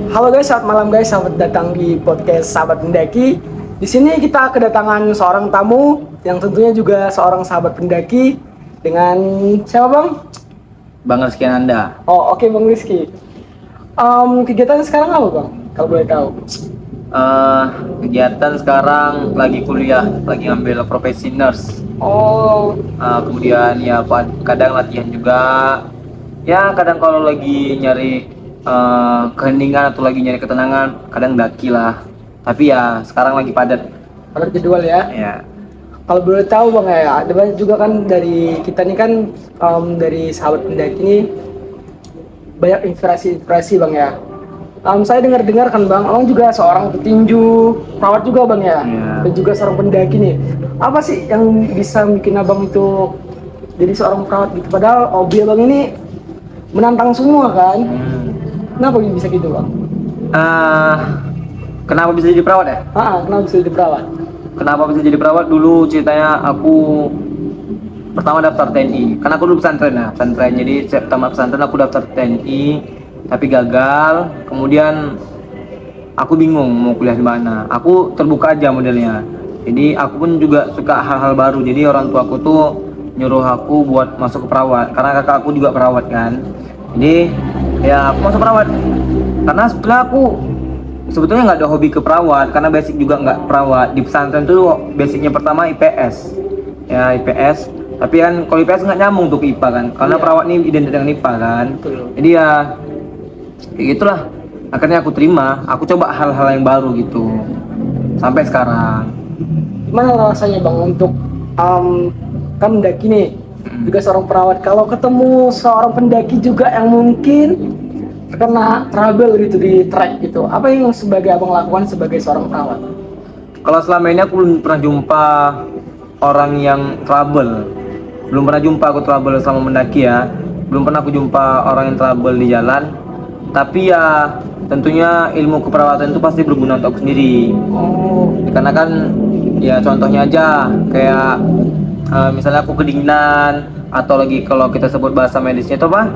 Halo guys, selamat malam guys. Selamat datang di podcast Sahabat Pendaki. Di sini kita kedatangan seorang tamu yang tentunya juga seorang sahabat pendaki dengan siapa bang? Bang Rizky Ananda. Oh oke, Bang Rizky. Kegiatan sekarang apa bang? Kalau boleh tahu? Kegiatan sekarang lagi kuliah, lagi ngambil profesi nurse. Oh, Kemudian ya kadang latihan juga. Ya kadang kalau lagi nyari keheningan atau lagi nyari ketenangan, kadang daki lah. Tapi ya sekarang lagi padat. ada jadwal ya. Ya. Kalau boleh tahu bang ya, ada banyak juga kan dari kita nih kan dari sahabat pendaki ini banyak inspirasi bang ya. Saya dengar kan bang, abang juga seorang petinju, perawat juga bang ya, dan juga seorang pendaki nih. Apa sih yang bisa bikin abang itu jadi seorang perawat gitu? Padahal hobi abang ini menantang semua kan? Kenapa bisa gitu bang? Kenapa bisa jadi perawat ya? Kenapa bisa jadi perawat? Kenapa bisa jadi perawat? Dulu ceritanya aku pertama daftar TNI. Karena aku dulu pesantren ya, pesantren. Jadi pertama pesantren aku daftar TNI, tapi gagal. Kemudian aku bingung mau kuliah di mana. Aku terbuka aja modelnya. Jadi aku pun juga suka hal-hal baru. Jadi orang tua aku tuh nyuruh aku buat masuk ke perawat. Karena kakak aku juga perawat kan. Jadi ya aku masuk perawat. Karena setelah aku sebetulnya nggak ada hobi ke perawat, karena basic juga nggak perawat. Di pesantren tuh basicnya pertama IPS, ya IPS. Tapi kan kalau IPS nggak nyambung untuk IPA kan, karena perawat ini identik dengan IPA kan. Jadi ya kayak gitulah. Akhirnya aku terima, aku coba hal-hal yang baru gitu sampai sekarang. Gimana rasanya bang untuk kan mendaki nih, juga seorang perawat. Kalau ketemu seorang pendaki juga yang mungkin terkena trouble gitu di trek gitu, apa yang sebagai abang lakukan sebagai seorang perawat? Kalau selama ini aku belum pernah jumpa orang yang trouble. Belum pernah jumpa aku trouble selama mendaki ya. Belum pernah aku jumpa orang yang trouble di jalan. Tapi ya tentunya ilmu keperawatan itu pasti berguna untuk aku sendiri. Karena kan ya contohnya aja kayak misalnya aku kedinginan, atau lagi kalau kita sebut bahasa medisnya itu apa?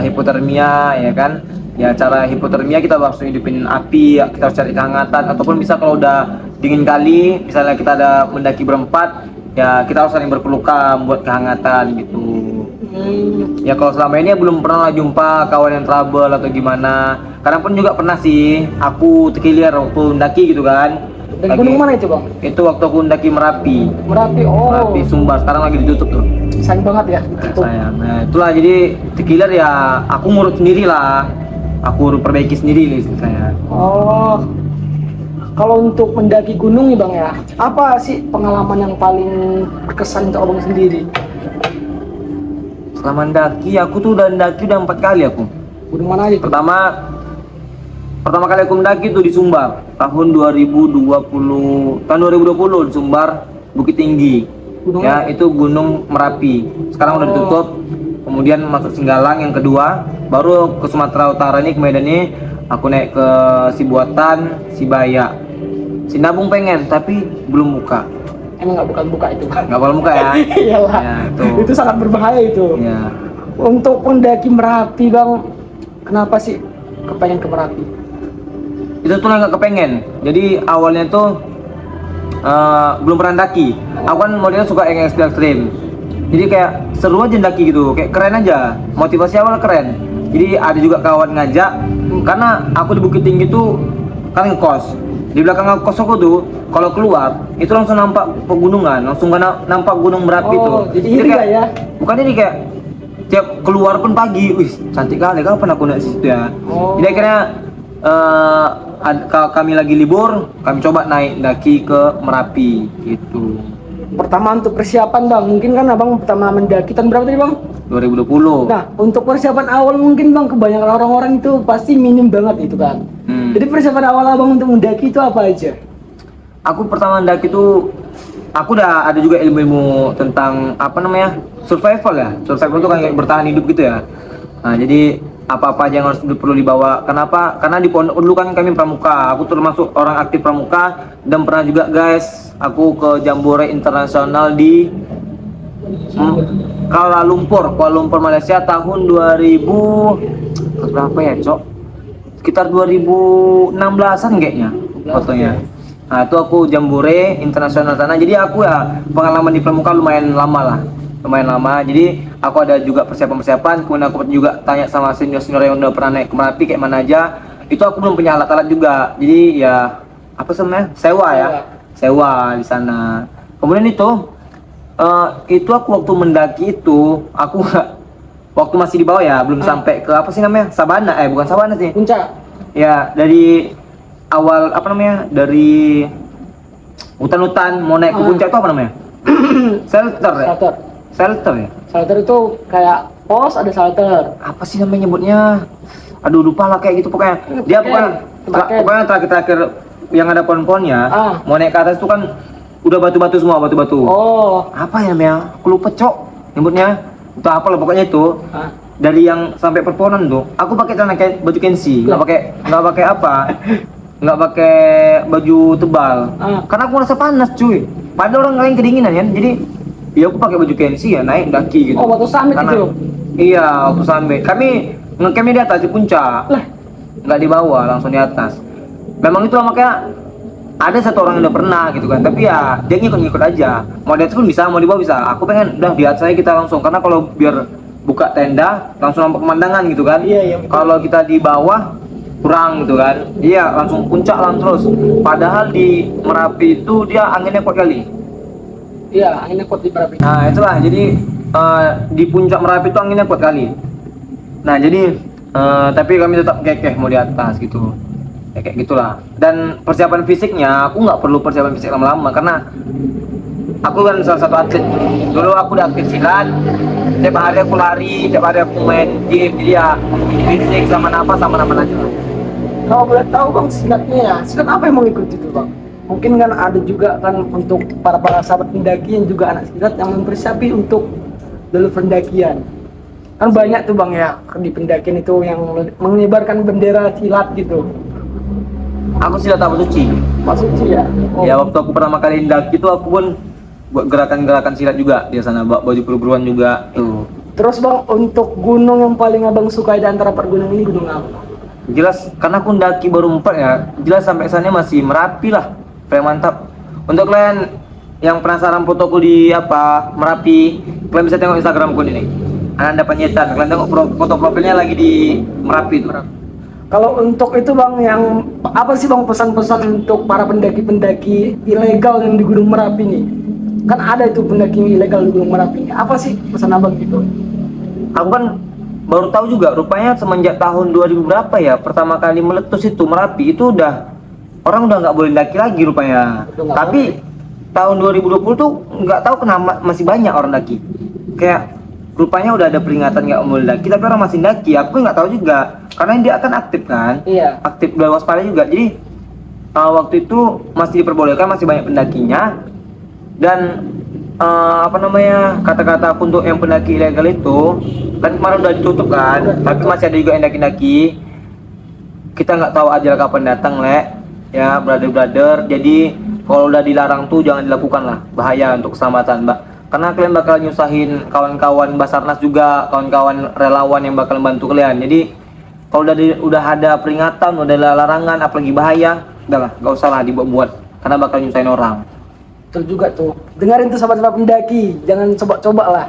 Hipotermia ya kan. Ya cara hipotermia kita harus hidupin api, kita harus cari kehangatan, ataupun bisa kalau udah dingin kali, misalnya kita ada mendaki berempat, ya kita harus saling berpelukan buat kehangatan gitu. Ya kalau selama ini belum pernah jumpa kawan yang trouble atau gimana. Kadang pun juga pernah sih aku terkilir waktu mendaki gitu kan. Dari gunung mana itu bang? Itu waktu aku mendaki Merapi. Merapi Sumbar, sekarang lagi ditutup tuh. Sayang banget ya. Sayang. Nah itulah, jadi terkilir ya aku ngurut sendiri lah. Aku perbaiki sendiri list saya. Kalau untuk mendaki gunung nih bang ya, apa sih pengalaman yang paling berkesan untuk abang sendiri? Selama mendaki aku tuh udah 4 kali aku. Gunung mana aja? Pertama kali aku mendaki tuh di Sumbar tahun 2020 di Sumbar, Bukit Tinggi. Ya itu Gunung Merapi. Sekarang udah ditutup. Kemudian masuk Singgalang yang kedua, baru ke Sumatera Utara nih, ke Medan nih aku naik ke Sibuatan, Sibaya. Sinabung pengen tapi belum buka. Emang nggak buka itu? Nggak boleh buka ya? Iyalah. Ya, itu sangat berbahaya itu. Ya. Untuk pendaki Merapi bang, kenapa sih kepengen ke Merapi? Itu tuh nggak kepengen. Jadi awalnya tuh belum pernah daki. Aku kan modelnya suka yang ekstrim. Jadi kayak seru aja daki gitu, kayak keren aja. Motivasi awal keren. Jadi ada juga kawan ngajak, karena aku di Bukit Tinggi tuh kan ngekos. Di belakang ngekos aku tuh kalau keluar itu langsung nampak pegunungan, langsung nampak Gunung Merapi tuh. Jadi kayak ya. Bukan ini kayak tiap keluar pun pagi, wih cantik kali, kapan aku naik situ ya. Jadi akhirnya kami lagi libur, kami coba naik daki ke Merapi gitu. Pertama untuk persiapan bang, mungkin kan abang pertama mendaki tahun berapa tadi bang? 2020. Nah untuk persiapan awal mungkin bang, kebanyakan orang-orang itu pasti minim banget itu kan. Jadi persiapan awal abang untuk mendaki itu apa aja? Aku pertama mendaki itu, aku udah ada juga ilmu-ilmu tentang apa namanya, survival ya. Survival itu kan kayak bertahan hidup gitu ya. Nah jadi apa-apa aja yang harus perlu dibawa. Kenapa? Karena di pondok dulu kan kami pramuka. Aku termasuk orang aktif pramuka, dan pernah juga guys aku ke Jambore Internasional di Kuala Lumpur, Malaysia tahun 2000 berapa ya, Cok? sekitar 2016-an kayaknya fotonya. Nah itu aku jambore internasional sana, jadi aku ya pengalaman di pramuka lumayan lama lah, lumayan lama. Jadi aku ada juga persiapan, kemudian aku juga tanya sama senior yang udah pernah naik ke Merapi kayak mana aja. Itu aku belum punya alat-alat juga, jadi ya apa sebenarnya sewa di sana. Kemudian itu aku waktu mendaki itu aku waktu masih di bawah ya, belum sampai ke apa sih namanya, Sabana, bukan Sabana sih, Puncak. ya dari awal apa namanya, dari hutan-hutan mau naik ke puncak itu apa namanya? Shelter ya? Shelter. Shelter ya? Shelter itu kayak pos, ada shelter. Apa sih namanya nyebutnya? Aduh lupa lah, kayak gitu pokoknya. Dia pokoknya terakhir yang ada pohon-pohonnya, mau naik ke atas itu kan udah batu-batu semua, batu-batu. Oh. Apa ya namanya? Aku lupa cok nyebutnya. Itu apa lah pokoknya itu. Dari yang sampai perpohonan tuh, aku pakai celana kayak baju kensi, nggak pakai apa, nggak pakai baju tebal, karena aku merasa panas cuy. Padahal orang lain kedinginan kan, jadi ya aku pakai baju kensi ya naik daki gitu. Oh, waktu summit itu? Iya, waktu summit. Kami ngecampnya di atas di puncak, nggak di bawah, langsung di atas. Memang itu makanya ada satu orang yang udah pernah gitu kan, tapi ya dia ngikut-ngikut aja. Mau di atas pun bisa, mau di bawah bisa. Aku pengen udah di atas aja kita langsung, karena kalau biar buka tenda langsung nampak pemandangan gitu kan. Iya. Kalau kita di bawah kurang gitu kan. Iya, langsung puncak lang terus. Padahal di Merapi itu dia anginnya kuat kali. Iya, anginnya kuat di Merapi. Nah, itulah. Jadi di puncak Merapi itu anginnya kuat kali. Nah, jadi tapi kami tetap kekeh mau di atas gitu. Ya, kayak gitulah. Dan persiapan fisiknya aku nggak perlu persiapan fisik lama-lama, karena aku kan salah satu atlet. Dulu aku udah aktif silat, tiap hari aku lari, tiap hari aku main game, jadi ya fisik sama napas sama-sama aja. Kalau boleh tahu bang, silatnya ya, silat apa yang mau ikut itu bang? Mungkin kan ada juga kan untuk para sahabat pendaki yang juga anak silat yang mempersiapi untuk jalur pendakian. Kan banyak tuh bang ya di pendakian itu yang mengibarkan bendera silat gitu. Aku silat apa suci. Pak Suci ya? Oh. Ya waktu aku pertama kali mendaki itu aku pun buat gerakan-gerakan silat juga di sana, baju perguruan juga tuh. Terus bang, untuk gunung yang paling abang sukai di antara 4 gunung ini gunung apa? Jelas karena aku mendaki baru 4 ya, jelas sampai sana masih Merapi lah, paling mantap. Untuk kalian yang penasaran fotoku di Merapi, kalian bisa tengok Instagramku ini. Ananda Panjaitan, kalian tengok foto profilnya lagi di Merapi tuh. Kalau untuk itu bang, yang apa sih bang pesan-pesan untuk para pendaki-pendaki ilegal yang di Gunung Merapi nih? Kan ada itu pendaki ilegal di Gunung Merapi. Apa sih pesan abang gitu? Aku kan baru tahu juga, rupanya semenjak tahun 2000 berapa ya, pertama kali meletus itu Merapi itu orang udah nggak boleh daki lagi rupanya. Tapi tahun 2020 tuh nggak tahu kenapa masih banyak orang daki. Kayak rupanya udah ada peringatan nggak boleh daki, tapi orang masih daki. Aku nggak tahu juga, karena dia akan aktif kan. Iya. Aktif, udah waspada juga. Jadi waktu itu masih diperbolehkan, masih banyak pendakinya. Dan kata-kata untuk yang pendaki ilegal itu kan kemarin udah ditutup kan, tapi masih ada juga yang daki-daki. Kita nggak tahu ajal kapan datang, ya brother. Jadi kalau udah dilarang tuh jangan dilakukan lah, bahaya untuk keselamatan, Mbak. Karena kalian bakal nyusahin kawan-kawan Basarnas juga, kawan-kawan relawan yang bakal membantu kalian. Jadi kalau udah ada peringatan, udah ada larangan, apalagi bahaya, udahlah, nggak usah lah dibuat-buat, karena bakal nyusahin orang. Betul juga tuh. Dengerin tuh sahabat-sahabat pendaki, jangan coba-coba lah.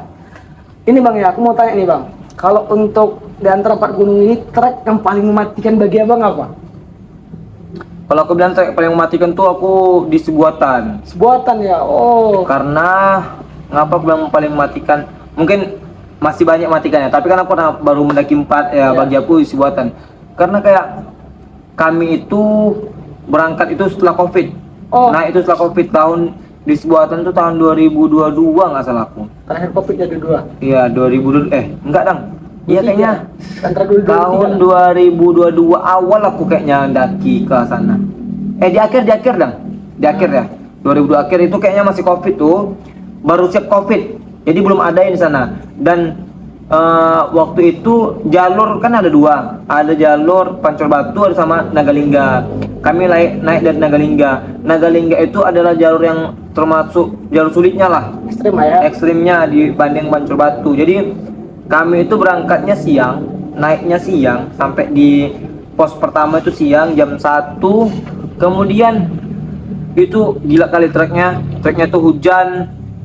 Ini bang ya, aku mau tanya nih bang. Kalau untuk di antara 4 gunung ini, trek yang paling mematikan bagi abang apa? Kalau aku bilang trek paling mematikan tuh aku di Sebuatan. Sebuatan ya, oh. Karena ngapa aku bilang paling mematikan? Mungkin masih banyak matikannya, tapi kan aku baru mendaki 4 ya, bagi aku di Sebuatan. Karena kayak kami itu berangkat itu setelah COVID. Nah itu setelah COVID tahun di Sebuatan tuh tahun 2022 nggak salah aku. Terakhir COVID ya 22. Iya 2000 enggak dang. Iya kayaknya tahun 2022 awal aku kayaknya mendaki ke sana. Di akhir dang. Di akhir ya. 2002 akhir itu kayaknya masih COVID tuh. Baru siap COVID. Jadi belum ada di sana. Dan waktu itu jalur kan ada 2. Ada jalur Pancor Batu ada sama Nagalingga. Kami naik dari Nagalingga. Nagalingga itu adalah jalur yang termasuk jalur sulitnya lah. Ekstrim ya. Ekstrimnya dibanding Pancor Batu. Jadi kami itu berangkatnya siang, naiknya siang sampai di pos pertama itu siang jam 1, kemudian itu gila kali treknya tuh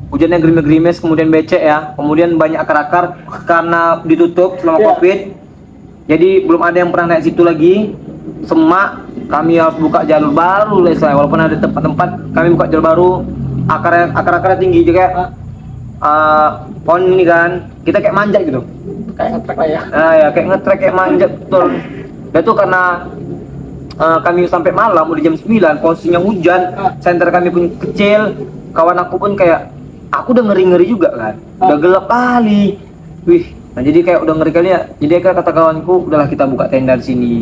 hujannya gerimis-gerimis, kemudian becek ya, kemudian banyak akar-akar karena ditutup selama covid, jadi belum ada yang pernah naik situ lagi, semak, kami harus buka jalur baru lah istilahnya, walaupun ada tempat-tempat kami buka jalur baru, akar-akarnya tinggi juga pohon ini kan, kita kayak manjat gitu, Kayak ngetrek lah ya. nah ya kayak ngetrek kayak manjat betul. Dan itu karena kami sampai malam udah jam 9, posisinya hujan, center kami pun kecil, kawan aku pun kayak aku udah ngeri juga kan, udah gelap kali, nah jadi kayak udah ngeri kali ya, jadi kayak kata kawanku udahlah kita buka tenda di sini.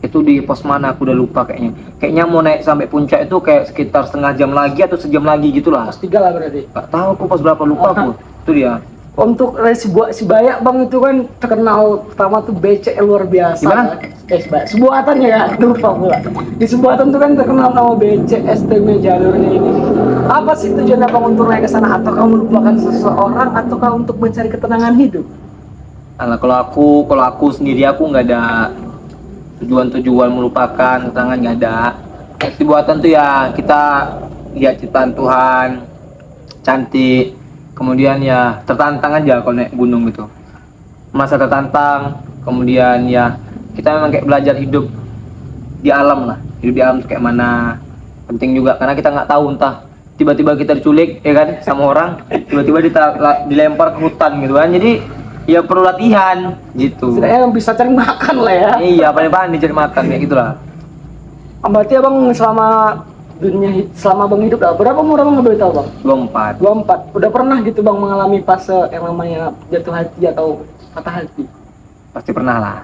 Itu di pos mana aku udah lupa, kayaknya mau naik sampai puncak itu kayak sekitar setengah jam lagi atau sejam lagi gitulah, Pos 3 lah berarti. gak tahu aku pos berapa, lupa aku. Itu dia. Untuk si Bayak bang itu kan terkenal pertama tuh becek luar biasa. Gimana? Kan? Sebuatannya ya, lupa pula. Di Sebuatan tuh kan terkenal nama becek estimnya jalurnya ini. Apa sih tujuan abang untuk naik ke sana? Atau kamu lupakan seseorang, ataukah untuk mencari ketenangan hidup? Nah, kalau aku sendiri aku nggak ada tujuan melupakan tangan, nggak ada. Di buatan tuh ya kita lihat ciptaan Tuhan cantik, kemudian ya tertantang aja kalau naik gunung gitu, masa tertantang, kemudian ya kita memang kayak belajar hidup di alam lah, hidup di alam tuh kayak mana, penting juga karena kita nggak tahu, entah tiba-tiba kita diculik ya kan sama orang, tiba-tiba dilempar ke hutan gitu kan, jadi ya perlu latihan gitu. Setidaknya bisa cari makan lah ya. Iya, paling cari makan kayak gitulah. Berarti abang selama abang hidup berapa umur abang, nggak boleh tahu bang? 24. 24. Udah pernah gitu bang mengalami fase yang namanya jatuh hati atau patah hati? Pasti pernah lah.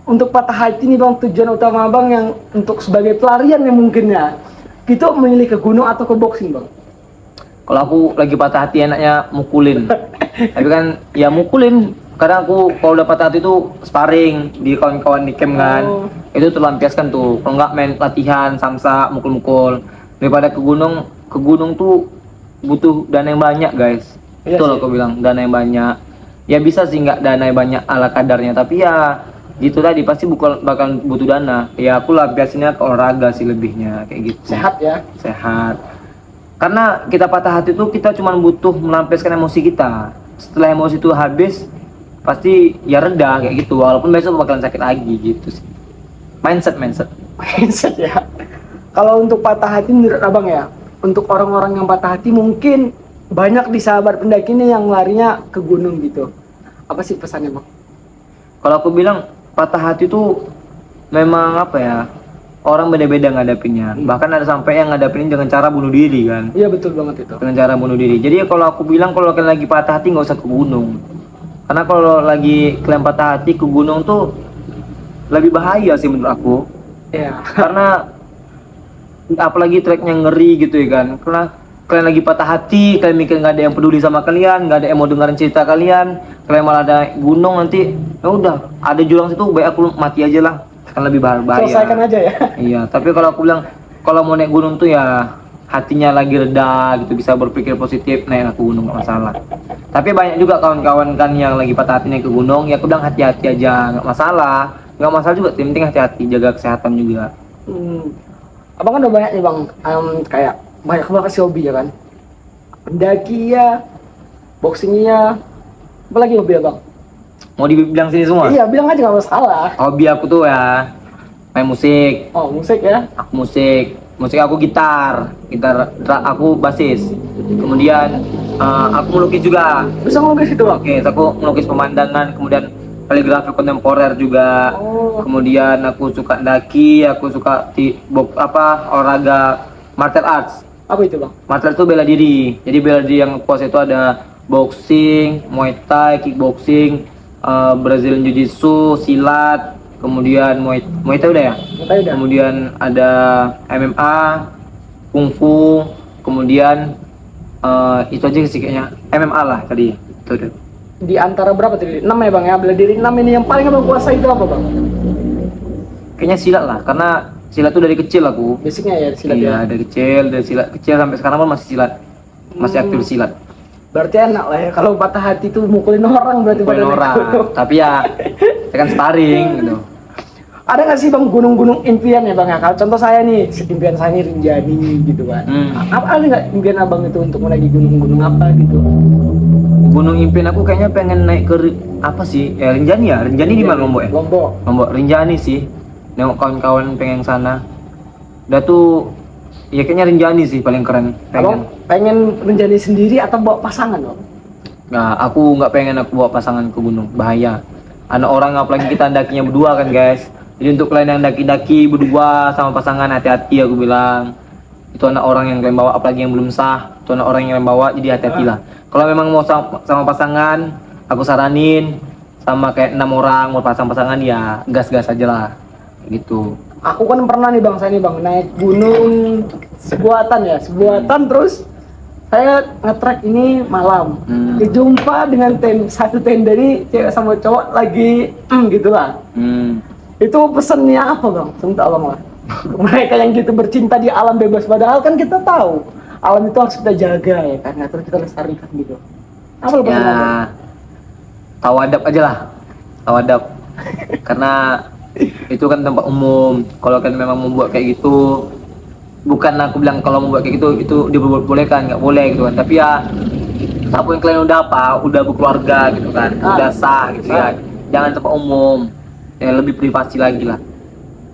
Untuk patah hati nih bang, tujuan utama abang yang untuk sebagai pelarian yang mungkin ya, itu memilih ke gunung atau ke boxing bang? Kalau aku lagi patah hati enaknya mukulin. Tapi kan ya mukulin. Kadang aku kalau udah patah hati itu sparring di kawan-kawan di camp kan. Itu terlampiaskan tuh. Kalau nggak main latihan, samsa, mukul-mukul. Daripada ke gunung tuh butuh dana yang banyak guys. Iya Betul sih. aku bilang, dana yang banyak. Ya bisa sih nggak dana yang banyak ala kadarnya, tapi ya gitu tadi pasti bakal butuh dana. Ya aku lampiasinnya ke olahraga sih lebihnya kayak gitu. Sehat ya. Sehat. Karena kita patah hati itu kita cuma butuh melampiaskan emosi kita. Setelah emosi itu habis, pasti ya reda kayak gitu. Walaupun besok bakalan sakit lagi gitu sih. Mindset. Mindset ya. Kalau untuk patah hati menurut abang ya, untuk orang-orang yang patah hati mungkin banyak di sahabat pendaki ini yang larinya ke gunung gitu. Apa sih pesannya bang? Kalau aku bilang patah hati itu memang apa ya? Orang beda-beda ngadapinnya. Bahkan ada sampai yang ngadapin dengan cara bunuh diri kan. Iya betul banget itu. Dengan cara bunuh diri. Jadi kalau aku bilang kalau kalian lagi patah hati nggak usah ke gunung. Karena kalau lagi kalian patah hati ke gunung tuh lebih bahaya sih menurut aku. Iya. Karena apalagi treknya ngeri gitu ya kan. Karena kalian lagi patah hati, kalian mikir nggak ada yang peduli sama kalian, nggak ada yang mau dengerin cerita kalian malah ada gunung nanti, ya udah ada jurang situ, baik aku mati aja lah, kan lebih bahaya. Selesaikan aja ya. Iya, tapi kalau aku bilang kalau mau naik gunung tuh ya hatinya lagi reda gitu, bisa berpikir positif, naik ke gunung nggak masalah. Tapi banyak juga kawan-kawan kan yang lagi patah hati naik ke gunung, ya aku bilang hati-hati aja, nggak masalah juga, yang penting hati-hati, jaga kesehatan juga. Abang kan udah banyak nih bang, kayak banyak banget sih hobi ya kan, pendaki ya, boxingnya, apa lagi hobi abang? Mau dibilang sini semua? Iya bilang aja nggak masalah. Hobi aku tuh ya main musik. Oh musik ya? Aku musik aku gitar aku basis. Kemudian aku melukis juga. Bisa ngelukis itu bang? Oke, aku melukis pemandangan, kemudian kaligrafi kontemporer juga. Kemudian aku suka daki, aku suka olahraga martial arts. Apa itu bang? Martial itu bela diri. Jadi bela diri yang kuasa itu ada boxing, muay thai, kickboxing, Brazilian jiu-jitsu, silat, kemudian muay thai udah ya? Muay thai udah. Kemudian ada MMA, kungfu, kemudian itu aja sih kayaknya. MMA lah tadi. Itu deh. Di antara berapa tadi? 6 ya bang ya? Bela diri 6 ini yang paling abang kuasai itu apa bang? Kayaknya silat lah, karena silat tuh dari kecil aku. Basicnya ya silat Iya, ya? dari silat kecil sampai sekarang pun masih silat. Masih aktif silat. Berarti enak lah ya, kalau patah hati tuh mukulin orang berarti Mukulin pada orang. naik gunung. Tapi ya, saya kan sparring gitu. Ada nggak sih bang gunung-gunung impian ya bang ya? Kalau contoh saya nih, impian saya ini Rinjani gitu kan. Apa ada nggak impian abang itu untuk menaiki gunung-gunung apa gitu? Gunung impian aku kayaknya pengen naik ke apa sih? Rinjani ya? Rinjani di mana Lombok ya? Lombok. Lombok Rinjani sih. Nengok kawan-kawan pengen sana. Udah tuh ya kayaknya Rinjani sih paling keren. Abang pengen Rinjani sendiri atau bawa pasangan bang? Nah, aku nggak pengen aku bawa pasangan ke gunung, bahaya. Anak orang apalagi kita dakinya berdua kan guys. Jadi untuk kalian yang daki-daki berdua sama pasangan hati-hati aku bilang. Itu anak orang yang kalian bawa apalagi yang belum sah. Itu anak orang yang kalian bawa jadi hati-hatilah. Kalau memang mau sama pasangan, aku saranin sama kayak 6 orang mau pasangan ya gas-gas aja lah. Gitu. Aku kan pernah nih bang, saya nih bang naik gunung sebuatan terus saya nge-trek ini malam. Dijumpa dengan satu tenda ini cewek sama cowok lagi gitulah. Itu pesannya apa bang? Sebentar bang lah. Mereka yang gitu bercinta di alam bebas, padahal kan kita tahu alam itu harus kita jaga ya kan, terus kita lestarikan gitu. Apa bang? Ya, tawadab aja lah, tawadab. Karena itu kan tempat umum. Kalau kan memang membuat kayak gitu, bukan aku bilang kalau membuat kayak gitu itu dibolehkan, nggak boleh gitu kan. Tapi ya, apa yang kalian udah berkeluarga gitu kan, udah sah gitu ya. Jangan tempat umum. Ya, lebih privasi lagi lah.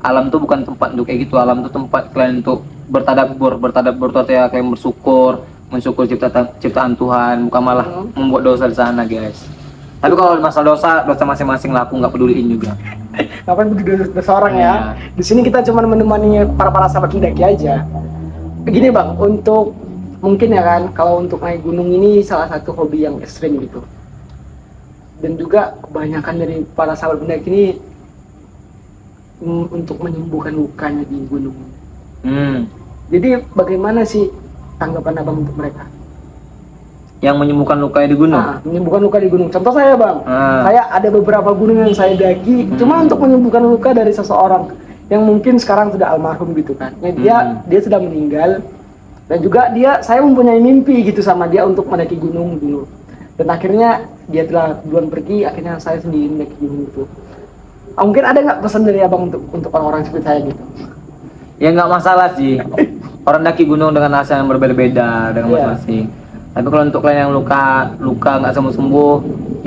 Alam tuh bukan tempat untuk kayak gitu. Alam tuh tempat kalian untuk bertadabbur tuh ya, kalian mensyukur ciptaan Tuhan, bukan malah membuat dosa di sana guys. Tapi kalau masalah dosa masing-masing lah, aku nggak peduliin juga. Ngapain begitu dosa orang ya? Di sini kita cuma menemani para sahabat mendaki aja. Begini bang, untuk mungkin ya kan, kalau untuk naik gunung ini salah satu hobi yang ekstrim gitu. Dan juga kebanyakan dari para sahabat mendaki ini untuk menyembuhkan lukanya di gunung. Jadi bagaimana sih tanggapan abang untuk mereka? Yang menyembuhkan luka di gunung? Menyembuhkan luka di gunung. Contoh saya bang, saya ada beberapa gunung yang saya daki, cuma untuk menyembuhkan luka dari seseorang yang mungkin sekarang sudah almarhum gitu kan. Dia sudah meninggal, dan juga saya mempunyai mimpi gitu sama dia untuk mendaki gunung dulu. Dan akhirnya dia telah duluan pergi, akhirnya saya sendiri mendaki gunung itu. Mungkin ada nggak pesan dari abang untuk orang-orang seperti saya gitu? Ya nggak masalah sih. Orang daki gunung dengan rasa yang berbeda-beda dengan masing-masing. Tapi kalau untuk kalian yang luka nggak sembuh-sembuh,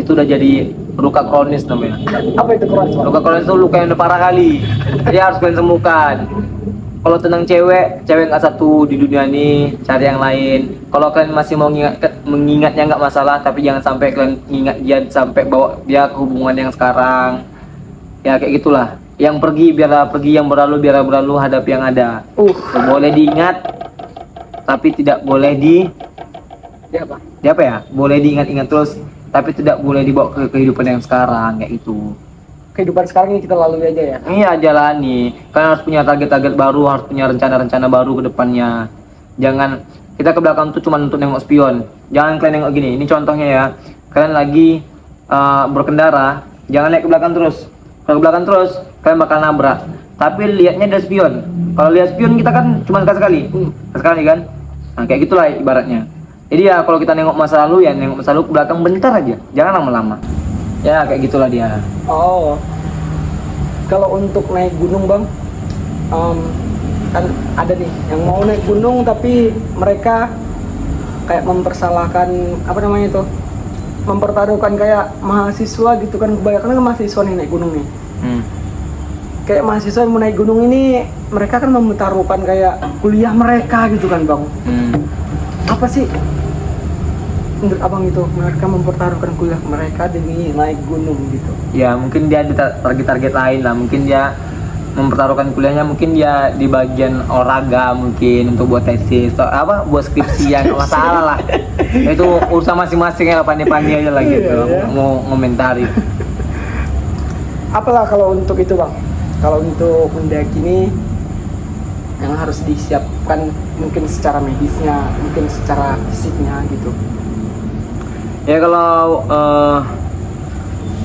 itu udah jadi luka kronis namanya. Apa itu kronis? Luka kronis itu luka yang udah parah kali. Jadi harus kalian sembuhkan. Kalau tentang cewek nggak satu di dunia ini, cari yang lain. Kalau kalian masih mau mengingatnya nggak masalah, tapi jangan sampai kalian ingat dia sampai bawa dia ke hubungan yang sekarang. Ya kayak gitulah. Yang pergi biarlah pergi, yang berlalu biarlah berlalu, hadapi yang ada. Boleh diingat, tapi tidak boleh apa ya? Boleh diingat-ingat terus, tapi tidak boleh dibawa ke kehidupan yang sekarang kayak gitu. Kehidupan sekarang ini kita lalui aja ya? Iya, jalani. Kalian harus punya target-target baru, harus punya rencana-rencana baru ke depannya. Jangan kita ke belakang tuh cuma untuk nengok spion. Jangan kalian nengok gini. Ini contohnya ya. Kalian lagi berkendara, jangan naik ke belakang terus. Kalau ke belakang terus, kalian bakal nabrak. Tapi lihatnya ada spion. Kalau lihat spion kita kan cuma sekali. Sekali kan? Nah, kayak gitulah ibaratnya. Jadi ya kalau kita nengok masa lalu ya nengok masa lalu ke belakang bentar aja. Jangan lama-lama. Ya kayak gitulah dia. Kalau untuk naik gunung bang, kan ada nih yang mau naik gunung tapi mereka kayak mempersalahkan mempertaruhkan kayak mahasiswa gitu kan, kebanyakan kan mahasiswa nih naik gunung nih. Kayak mahasiswa yang mau naik gunung ini mereka kan mempertaruhkan kayak kuliah mereka gitu kan bang. Apa sih menurut abang itu mereka mempertaruhkan kuliah mereka demi naik gunung gitu? Ya mungkin dia ada target-target lain lah. Mungkin dia mempertaruhkan kuliahnya, mungkin dia di bagian olahraga mungkin untuk buat tesis atau buat skripsi yang nggak masalah lah. Itu urusan masing-masing ya, pandai-pandai aja lah gitu. Mau ngomentari. Apalah kalau untuk itu bang, kalau untuk mendaki ini yang harus disiapkan mungkin secara medisnya, mungkin secara fisiknya gitu. Ya kalau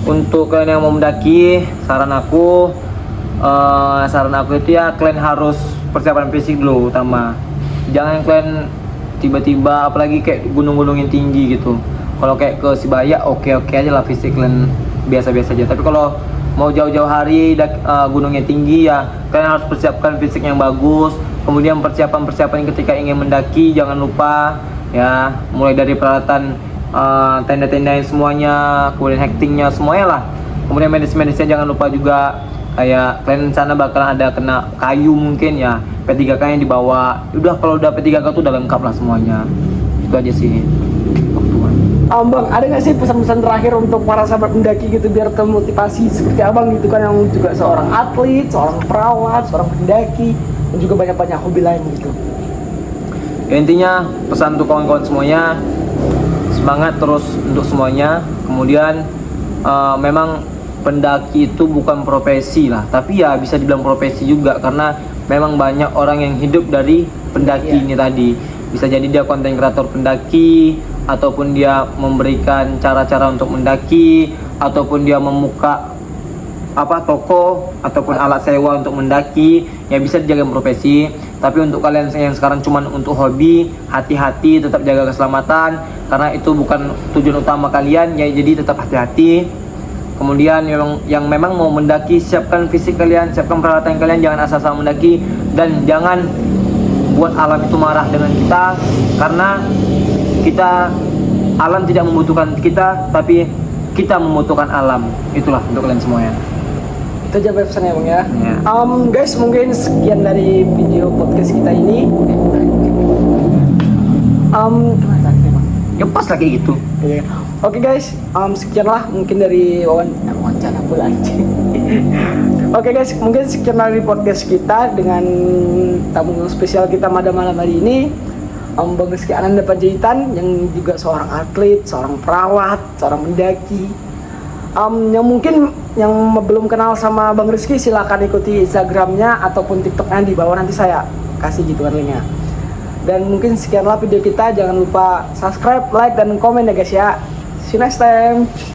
untuk kalian yang mau mendaki, saran aku itu ya kalian harus persiapan fisik dulu utama. Jangan kalian tiba-tiba apalagi kayak gunung-gunung yang tinggi gitu. Kalau kayak ke Sibaya oke aja lah fisik kalian biasa-biasa aja. Tapi kalau mau jauh-jauh hari gunungnya tinggi ya, kalian harus persiapkan fisik yang bagus. Kemudian persiapan ketika ingin mendaki jangan lupa ya, mulai dari peralatan tenda-tenda yang semuanya, kemudian hektingnya semuanya lah. Kemudian medis-medisnya jangan lupa juga, kayak kalian sana bakalan ada kena kayu mungkin ya, P3K yang dibawa. Udah kalau udah P3K tuh udah lengkap lah semuanya. Itu aja sih. Bang, ada nggak sih pesan-pesan terakhir untuk para sahabat pendaki gitu biar termotivasi seperti abang gitu kan, yang juga seorang atlet, seorang perawat, seorang pendaki, dan juga banyak-banyak hobi lain gitu. Ya, intinya pesan untuk kawan-kawan semuanya, semangat terus untuk semuanya. Kemudian memang pendaki itu bukan profesi lah, tapi ya bisa dibilang profesi juga karena memang banyak orang yang hidup dari pendaki ini tadi. Bisa jadi dia konten kreator pendaki, ataupun dia memberikan cara-cara untuk mendaki, ataupun dia membuka toko ataupun alat sewa untuk mendaki, ya bisa dijadikan profesi. Tapi untuk kalian yang sekarang cuman untuk hobi, hati-hati, tetap jaga keselamatan karena itu bukan tujuan utama kalian ya, jadi tetap hati-hati. Kemudian yang memang mau mendaki, siapkan fisik kalian, siapkan peralatan kalian, jangan asal-asal mendaki, dan jangan buat alam itu marah dengan kita, karena alam tidak membutuhkan kita, tapi kita membutuhkan alam. Itulah untuk kalian semuanya. Itu aja pesannya bang ya. Ya. Guys, mungkin sekian dari video podcast kita ini. Ya pas lah kayak gitu. Iya. Oke guys, sekianlah mungkin dari wawancara pula aja. Oke guys, mungkin sekian dari podcast kita dengan tamu spesial kita pada malam hari ini, Bang Rizky Ananda Panjaitan, yang juga seorang atlet, seorang perawat, seorang pendaki. Yang mungkin yang belum kenal sama Bang Rizky, silakan ikuti Instagramnya ataupun TikToknya di bawah, nanti saya kasih gitu kan linknya. Dan mungkin sekianlah video kita, jangan lupa subscribe, like, dan komen ya guys ya. See you next time.